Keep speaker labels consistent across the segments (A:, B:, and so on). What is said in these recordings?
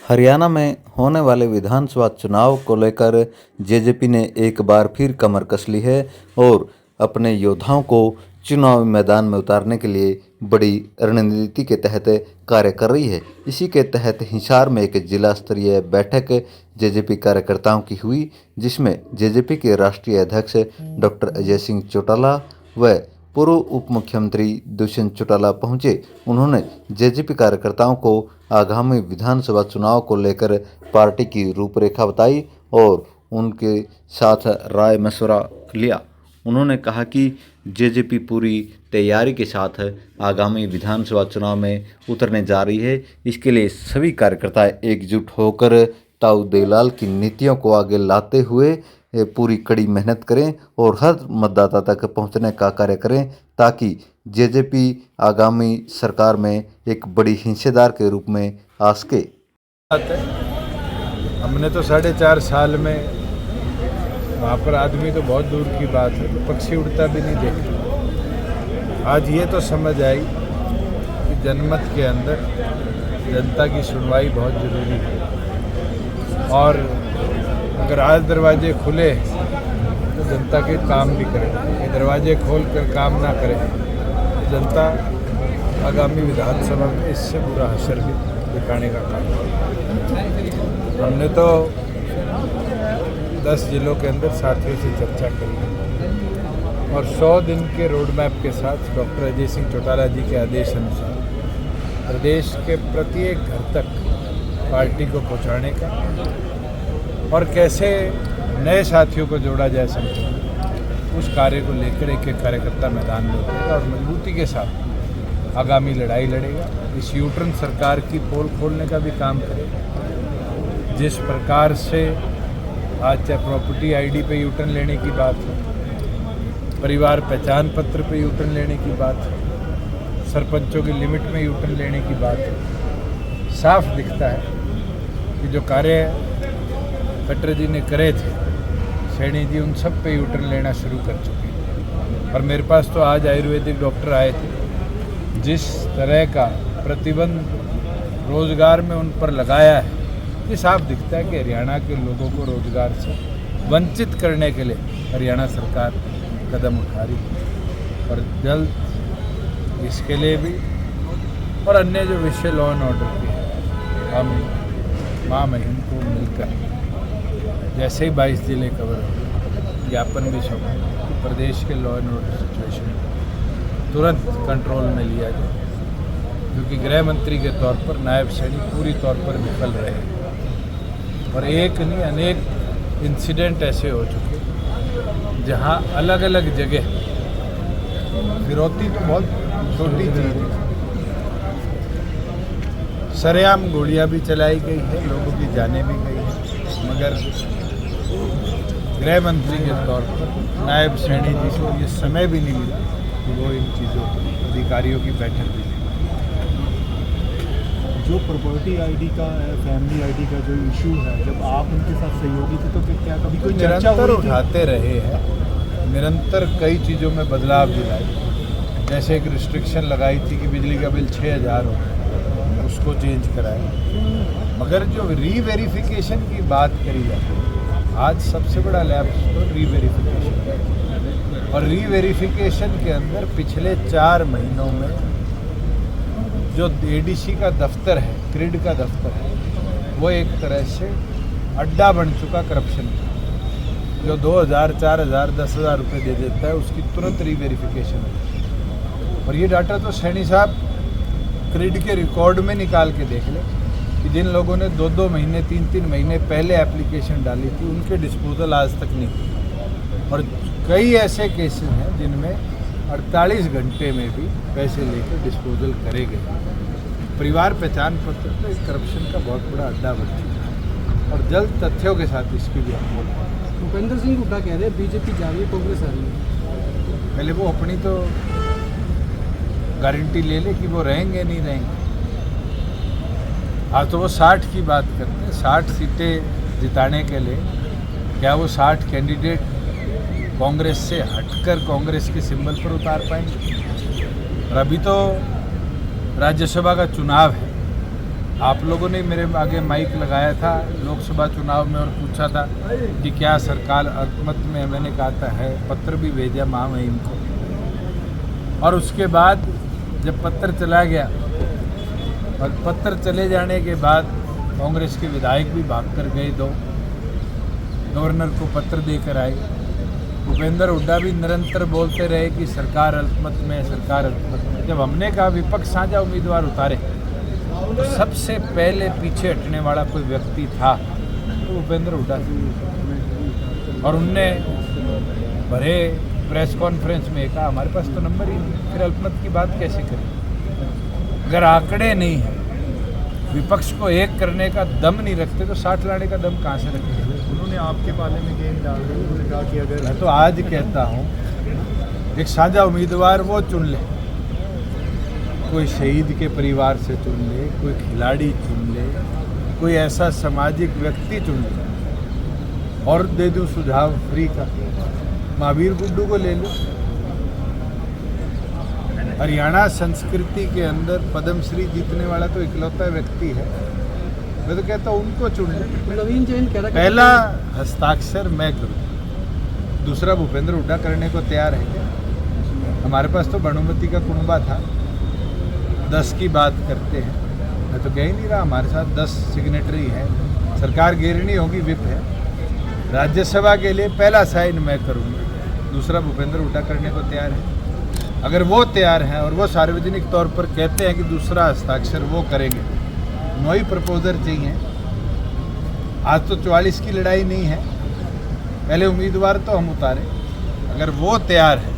A: हरियाणा में होने वाले विधानसभा चुनाव को लेकर जेजेपी ने एक बार फिर कमर कस ली है और अपने योद्धाओं को चुनावी मैदान में उतारने के लिए बड़ी रणनीति के तहत कार्य कर रही है। इसी के तहत हिसार में एक जिला स्तरीय बैठक जेजेपी कार्यकर्ताओं की हुई, जिसमें जेजेपी के राष्ट्रीय अध्यक्ष डॉक्टर अजय सिंह चौटाला व पूर्व उप मुख्यमंत्री दुष्यंत चौटाला पहुंचे। उन्होंने जेजेपी कार्यकर्ताओं को आगामी विधानसभा चुनाव को लेकर पार्टी की रूपरेखा बताई और उनके साथ राय मशवरा लिया। उन्होंने कहा कि जेजेपी पूरी तैयारी के साथ आगामी विधानसभा चुनाव में उतरने जा रही है। इसके लिए सभी कार्यकर्ता एकजुट होकर ताऊ देवलाल की नीतियों को आगे लाते हुए पूरी कड़ी मेहनत करें और हर मतदाता तक पहुंचने का कार्य करें, ताकि जेजेपी आगामी सरकार में एक बड़ी हिस्सेदार के रूप में आ सके।
B: हमने तो 4.5 साल में वहाँ पर आदमी तो बहुत दूर की बात है, तो पक्षी उड़ता भी नहीं देखा। आज ये तो समझ आई कि जनमत के अंदर जनता की सुनवाई बहुत ज़रूरी है और अगर आज दरवाजे खुले तो जनता के काम भी करें। ये दरवाजे खोल कर काम ना करें, जनता आगामी विधानसभा में इससे बुरा असर भी दिखाने का काम करें। हमने तो 10 जिलों के अंदर साथियों से चर्चा करी और 100 दिन के रोड मैप के साथ डॉक्टर अजय सिंह चौटाला जी के आदेश अनुसार प्रदेश के प्रत्येक घर तक पार्टी को पहुंचाने का और कैसे नए साथियों को जोड़ा जा सके, उस कार्य को लेकर एक एक कार्यकर्ता मैदान में उतरेगा और मजबूती के साथ आगामी लड़ाई लड़ेगा। इस यूटर्न सरकार की पोल खोलने का भी काम करेगा। जिस प्रकार से आज चाहे प्रॉपर्टी आईडी पे यूटर्न लेने की बात है, परिवार पहचान पत्र पे यूटर्न लेने की बात है, सरपंचों की लिमिट में यूटर्न लेने की बात है, साफ दिखता है कि जो कार्य खट्टर जी ने करे थे, सैनी जी उन सब पे यूटर्न लेना शुरू कर चुके हैं। और मेरे पास तो आज आयुर्वेदिक डॉक्टर आए थे, जिस तरह का प्रतिबंध रोजगार में उन पर लगाया है, ये साफ दिखता है कि हरियाणा के लोगों को रोजगार से वंचित करने के लिए हरियाणा सरकार कदम उठा रही है। और जल्द इसके लिए भी और अन्य जो विषय लॉ एंड ऑर्डर के हम माँ महिम को मिलकर जैसे ही 22 जिले कवर हो, ज्ञापन भी सौंपा कि प्रदेश के लॉ एंड ऑर्डर सिचुएशन तुरंत कंट्रोल में लिया जाए, क्योंकि गृह मंत्री के तौर पर नायब सैनी पूरी तौर पर विफल रहे हैं और एक नहीं अनेक इंसिडेंट ऐसे हो चुके जहां अलग अलग जगह फिरौती तो बहुत छोटी चीज़ है, सरेआम गोलियां भी चलाई गई है, लोगों की जानें भी गई हैं, मगर गृह मंत्री के तौर पर नायब सैनी जी को ये समय भी नहीं मिला कि वो इन चीज़ों अधिकारियों की बैठक भी लें।
C: जो प्रॉपर्टी आईडी का फैमिली आईडी का जो इशू है, जब आप उनके साथ सहयोगी थे तो फिर क्या कभी कोई
B: निरंतर उठाते रहे हैं, निरंतर कई चीज़ों में बदलाव दिलाई। जैसे एक रिस्ट्रिक्शन लगाई थी कि बिजली का बिल 6000 हो, उसको चेंज कराया। मगर जो रीवेरिफिकेशन की बात करी जाती है, आज सबसे बड़ा लैप्स तो रीवेरिफिकेशन है और रीवेरिफिकेशन के अंदर पिछले 4 महीनों में जो एडीसी का दफ्तर है, क्रिड का दफ्तर है, वो एक तरह से अड्डा बन चुका करप्शन का। जो 2000, 4000, 10,000 रुपये दे देता है, उसकी तुरंत रीवेरिफिकेशन है। और ये डाटा तो सैनी साहब क्रिड के रिकॉर्ड में निकाल के देख लें कि जिन लोगों ने 2-2 महीने, 3-3 महीने पहले एप्लीकेशन डाली थी, उनके डिस्पोजल आज तक नहीं हुए। और कई ऐसे केसेस हैं जिनमें 48 घंटे में भी पैसे लेकर डिस्पोजल करे गए। परिवार पहचान पत्र तो इस करप्शन का बहुत बड़ा अड्डा बन चुका है और जल्द तथ्यों के साथ इसकी भी हम बोल रहे हैं।
C: भूपेंद्र सिंह हुड्डा कह रहे हैं बीजेपी जा रही है, कांग्रेस आ रही है।
B: पहले वो अपनी तो गारंटी ले ले कि वो रहेंगे नहीं रहेंगे। आज तो वो 60 की बात करते हैं, 60 सीटें जिताने के लिए क्या वो 60 कैंडिडेट कांग्रेस से हटकर कांग्रेस के सिंबल पर उतार पाएंगे? और अभी तो राज्यसभा का चुनाव है, आप लोगों ने मेरे आगे माइक लगाया था लोकसभा चुनाव में और पूछा था कि क्या सरकार अल्पमत में है। मैंने कहा था है, पत्र भी भेजा महामहिम को। और उसके बाद जब पत्र चला गया और पत्र चले जाने के बाद कांग्रेस के विधायक भी भागकर गए, 2 गवर्नर को पत्र देकर आए। भूपेंद्र हुड्डा भी निरंतर बोलते रहे कि सरकार अल्पमत में, सरकार अल्पमत में। जब हमने कहा विपक्ष साझा उम्मीदवार उतारे तो सबसे पहले पीछे हटने वाला कोई व्यक्ति था तो भूपेंद्र हुड्डा था। और उनने भरे प्रेस कॉन्फ्रेंस में कहा हमारे पास तो नंबर ही नहीं, फिर अल्पमत की बात कैसे करें। अगर आंकड़े नहीं हैं, विपक्ष को एक करने का दम नहीं रखते तो 60 लाने का दम कहाँ से रखेंगे।
C: उन्होंने आपके पाले में गेंद डाल दी, उन्होंने कहा कि अगर
B: मैं तो आज कहता हूँ एक साझा उम्मीदवार वो चुन ले, कोई शहीद के परिवार से चुन ले, कोई खिलाड़ी चुन ले, कोई ऐसा सामाजिक व्यक्ति चुन ले। और दे दूँ सुझाव फ्री का, महावीर गुड्डू को ले लो। हरियाणा संस्कृति के अंदर पद्मश्री जीतने वाला तो इकलौता व्यक्ति है। मैं तो कहता हूँ उनको चुन ले।
D: नवीन जैन कह रहा है
B: पहला हस्ताक्षर मैं करूँ, दूसरा भूपेंद्र हुड्डा करने को तैयार है क्या? हमारे पास तो भानुमति का कुनबा था, 10 की बात करते हैं। मैं तो कह ही नहीं रहा, हमारे साथ 10 सिग्नेटरी है, सरकार गिरनी होगी, विप है। राज्यसभा के लिए पहला साइन मैं करूँगा, दूसरा भूपेंद्र हुड्डा करने को तैयार है। अगर वो तैयार हैं और वो सार्वजनिक तौर पर कहते हैं कि दूसरा हस्ताक्षर वो करेंगे, 9 ही प्रपोजर चाहिए। आज तो 44 की लड़ाई नहीं है, पहले उम्मीदवार तो हम उतारें। अगर वो तैयार है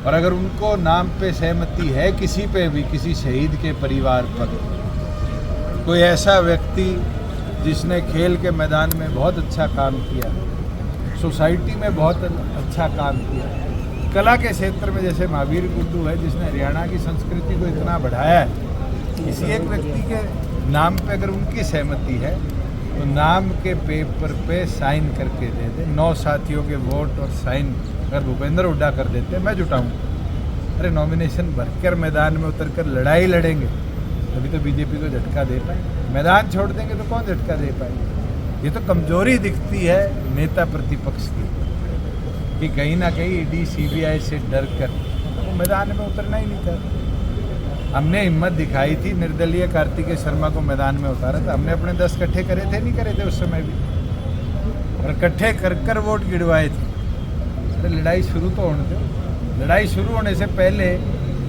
B: और अगर उनको नाम पे सहमति है किसी पे भी, किसी शहीद के परिवार पर, कोई ऐसा व्यक्ति जिसने खेल के मैदान में बहुत अच्छा काम किया, सोसाइटी में बहुत अच्छा काम किया, कला के क्षेत्र में जैसे महावीर गुड्डू है जिसने हरियाणा की संस्कृति को इतना बढ़ाया है, किसी एक व्यक्ति के नाम पे अगर उनकी सहमति है तो नाम के पेपर पे साइन करके दे दे। 9 साथियों के वोट और साइन अगर भूपेंद्र हुड्डा कर देते, मैं जुटाऊंगा। अरे नॉमिनेशन भरकर मैदान में उतर कर लड़ाई लड़ेंगे तभी तो बीजेपी को झटका दे पाए। मैदान छोड़ देंगे तो कौन झटका दे पाएंगे। ये तो कमजोरी दिखती है नेता प्रतिपक्ष की कि कहीं ना कहीं ईडी सीबीआई से डर कर वो मैदान में उतरना ही नहीं चाहते। हमने हिम्मत दिखाई थी, निर्दलीय कार्तिकेय शर्मा को मैदान में उतारा था। हमने अपने 10 इकट्ठे करे थे, नहीं करे थे उस समय भी, और इकट्ठे कर कर वोट गिरवाए थे। अरे लड़ाई शुरू तो होने दो। लड़ाई शुरू होने से पहले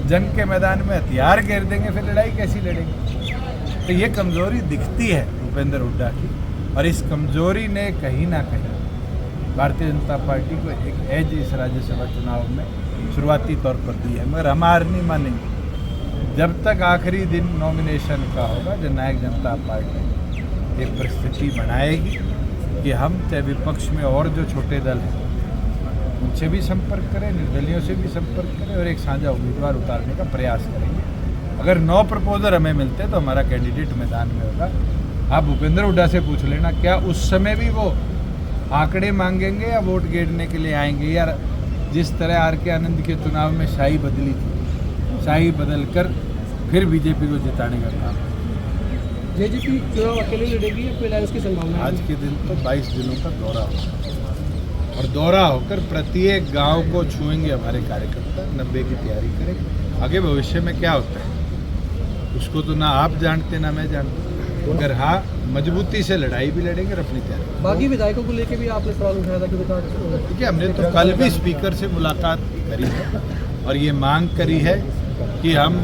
B: जंग के मैदान में हथियार घेर देंगे, फिर लड़ाई कैसी लड़ेंगे। तो ये कमजोरी दिखती है भूपेंद्र हुड्डा की, और इस कमजोरी ने कहीं ना कहीं भारतीय जनता पार्टी को एक एज इस राज्यसभा चुनाव में शुरुआती तौर पर दी है। मगर हम हार नहीं मानेंगे जब तक आखिरी दिन नॉमिनेशन का होगा। जननायक जनता पार्टी एक परिस्थिति बनाएगी कि हम चाहे विपक्ष में और जो छोटे दल हैं उनसे भी संपर्क करें, निर्दलियों से भी संपर्क करें और एक साझा उम्मीदवार उतारने का प्रयास करेंगे। अगर 9 प्रपोजर हमें मिलते हैं तो हमारा कैंडिडेट मैदान में होगा। आप भूपेंद्र हुड्डा से पूछ लेना, क्या उस समय भी वो आंकड़े मांगेंगे या वोट गिरने के लिए आएंगे। यार जिस तरह आर के आनंद के चुनाव में शाही बदली थी, शाही बदल कर फिर बीजेपी को जिताने का काम।
D: जेजेपी चुनाव अकेले लड़ेगी या कोई लाइन्स की संभावना है?
B: आज के दिन तो 22 दिनों का दौरा होगा और दौरा होकर प्रत्येक गांव को छुएंगे हमारे कार्यकर्ता, 90 की तैयारी करेंगे। आगे भविष्य में क्या होता है उसको तो ना आप जानते ना मैं जानता, अगर हाँ मजबूती से लड़ाई भी लड़ेंगे और अपनी तैयारी।
D: बाकी विधायकों को लेकर भी आपने सवाल उठाया था कि
B: ठीक है, हमने तो कल भी स्पीकर से मुलाकात करी है और ये मांग करी है कि हम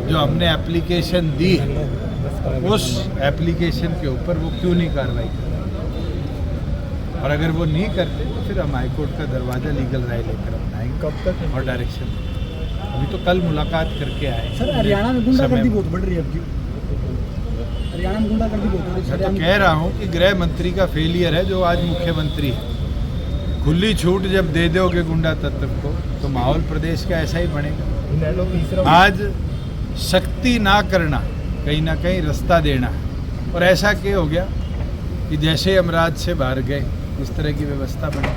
B: जो हमने एप्लीकेशन दी है उस एप्लीकेशन के ऊपर वो क्यों नहीं कार्रवाई कर रहे, और अगर वो नहीं करते तो फिर हम हाईकोर्ट का दरवाज़ा लीगल राय लेकर अपनाएंगे। कब तक और डायरेक्शन अभी तो कल मुलाकात करके आए।
D: सर हरियाणा में गुंडागर्दी बहुत बढ़ रही है अब, हरियाणा में गुंडागर्दी बहुत बढ़ रही है।
B: मैं तो कह रहा हूँ कि गृह मंत्री का फेलियर है जो आज मुख्यमंत्री है। खुली छूट जब दे दोगे गुंडा तत्व को तो माहौल प्रदेश का ऐसा ही बनेगा। आज सख्ती ना करना कहीं ना कहीं रास्ता देना, और ऐसा क्या हो गया कि जैसे हम राज्य से बाहर गए इस तरह की व्यवस्था बनी।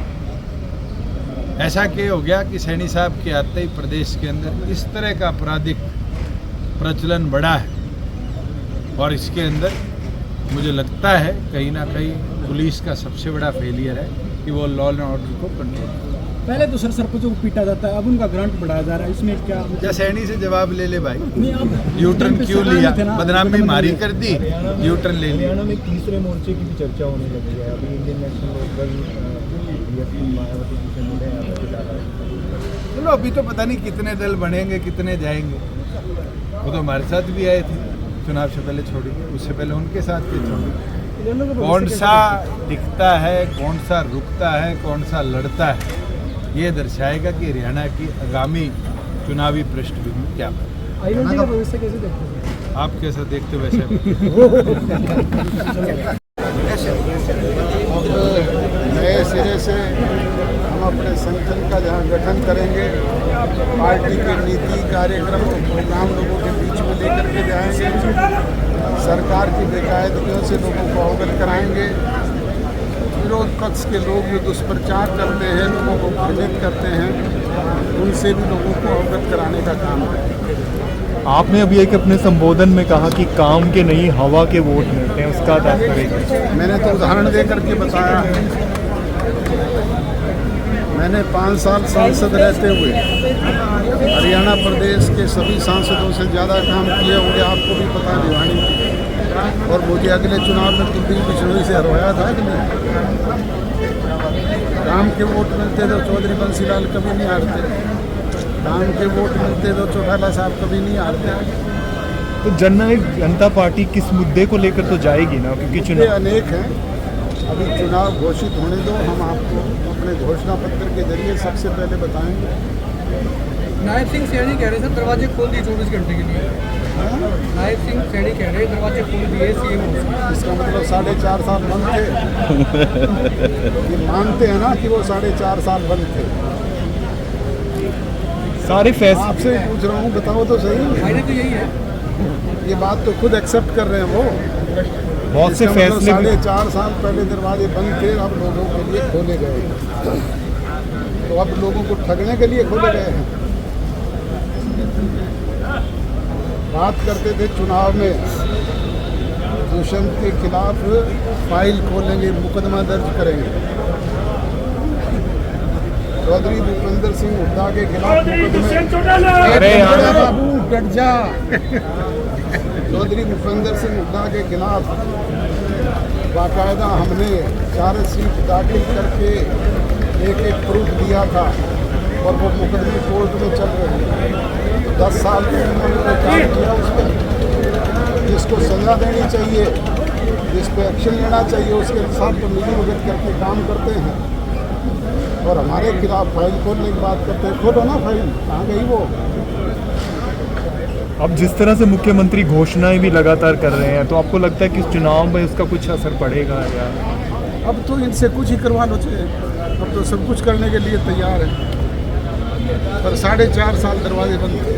B: ऐसा क्या हो गया कि सैनी साहब के आते ही प्रदेश के अंदर इस तरह का आपराधिक प्रचलन बढ़ा है और इसके अंदर मुझे लगता है कहीं ना कहीं पुलिस का सबसे बड़ा फेलियर है कि वो लॉ एंड ऑर्डर को कंट्रोल करे।
D: पहले तो सर सरपंचों को पीटा जाता है, अब उनका ग्रांट बढ़ाया जा रहा है, इसमें क्या
B: या सैनी से जवाब ले ले भाई,
D: नहीं, अब
B: यूटर्न क्यों लिया,
D: थे ना,
B: बदनामी मारी कर दी, यूटर्न ले लिया।
C: हरियाणा में तीसरे मोर्चे की भी चर्चा होने लगी है। अभी इंडियन नेशनल लोकदल मायावती जी से मिले हैं।
B: चलो अभी तो पता नहीं कितने दल बनेंगे, कितने जाएंगे। वो तो हमारे साथ भी आए थे चुनाव से पहले, छोड़िए उससे पहले उनके साथ भी छोड़िए। कौन सा टिकता है, कौन सा रुकता है, कौन सा लड़ता है, ये दर्शाएगा कि हरियाणा की आगामी चुनावी पृष्ठभूमि क्या है।
D: आईएनटी का भविष्य कैसे देखते हैं?
B: आप कैसा देखते हो वैसे
E: नए सिरे से हम अपने संगठन का जहाँ गठन करेंगे, पार्टी के नीति कार्यक्रम और प्रोग्राम लोगों के बीच में लेकर के जाएंगे, सरकार की बेकायदगियों से लोगों को अवगत कराएंगे। विरोध पक्ष के लोग जो दुष्प्रचार करते हैं, लोगों को भ्रमित करते हैं, उनसे भी लोगों को अवगत कराने का काम है।
C: आपने अभी एक अपने संबोधन में कहा कि काम के नहीं हवा के वोट मिलते हैं, उसका तात्पर्य?
E: मैंने तो उदाहरण दे करके बताया है। मैंने 5 साल सांसद रहते हुए हरियाणा प्रदेश के सभी सांसदों से ज़्यादा काम किए होंगे, आपको भी पता है भिवानी। और मुझे अगले चुनाव में कुलदीप बिश्नोई से हरवाया था कि नहीं। काम के वोट मिलते तो चौधरी बंसीलाल कभी नहीं हारते, काम के वोट मिलते तो चौटाला साहब कभी नहीं हारते।
C: तो जननायक जनता पार्टी किस मुद्दे को लेकर तो जाएगी ना, क्योंकि
E: मुद्दे
C: चुनाव
E: अनेक हैं। अभी चुनाव घोषित होने दो, हम आपको अपने घोषणा पत्र के जरिए सबसे पहले बताएंगे।
D: नायब सिंह सैनी कह रहे हैं सर दरवाजे खोल दिए 24 घंटे के लिए। नायब सिंह सैनी कह रहे हैं दरवाजे खोल दिए सीएम।
E: इसका मतलब 4.5 साल बंद थे। ये मानते हैं ना कि वो 4.5 साल बंद थे।
C: सारे फैसले
E: आपसे पूछ रहा हूँ, बताओ तो सही।
D: फायदे तो यही है,
E: ये बात तो खुद एक्सेप्ट कर रहे हैं वो।
C: बहुत से
E: इसका मतलब
C: फैसले
E: 4.5 साल पहले दरवाजे बंद थे, अब लोगों के लिए खोले गए। तो अब लोगों को ठगने के लिए खोले गए हैं। बात करते थे चुनाव में दुष्यंत के खिलाफ फाइल खोलेंगे, मुकदमा दर्ज करेंगे। चौधरी भूपेंद्र सिंह हुड्डा के खिलाफ मुकदमे,
C: अरे यार
E: बाबू डट जा। चौधरी भूपेंद्र सिंह हुड्डा के खिलाफ बाकायदा हमने चार्जशीट दाखिल करके एक प्रूफ दिया था और वो मुकदमे कोर्ट में चल रहे हैं। 10 साल की उम्र में काम किया उस पर, जिसको सजा देनी चाहिए, जिस पे एक्शन लेना चाहिए, उसके साथ तो मिली भगत करके काम करते हैं। और हमारे खिलाफ फाइल खोलने की बात करते हैं। खोलो ना फाइल, कहाँ गई वो?
C: अब जिस तरह से मुख्यमंत्री घोषणाएं भी लगातार कर रहे हैं, तो आपको लगता है कि इस चुनाव में उसका कुछ असर पड़ेगा या?
E: अब तो इनसे कुछ ही करवा लो चाहिए, अब तो सब कुछ करने के लिए तैयार है। पर 4.5 साल दरवाजे बंद थे।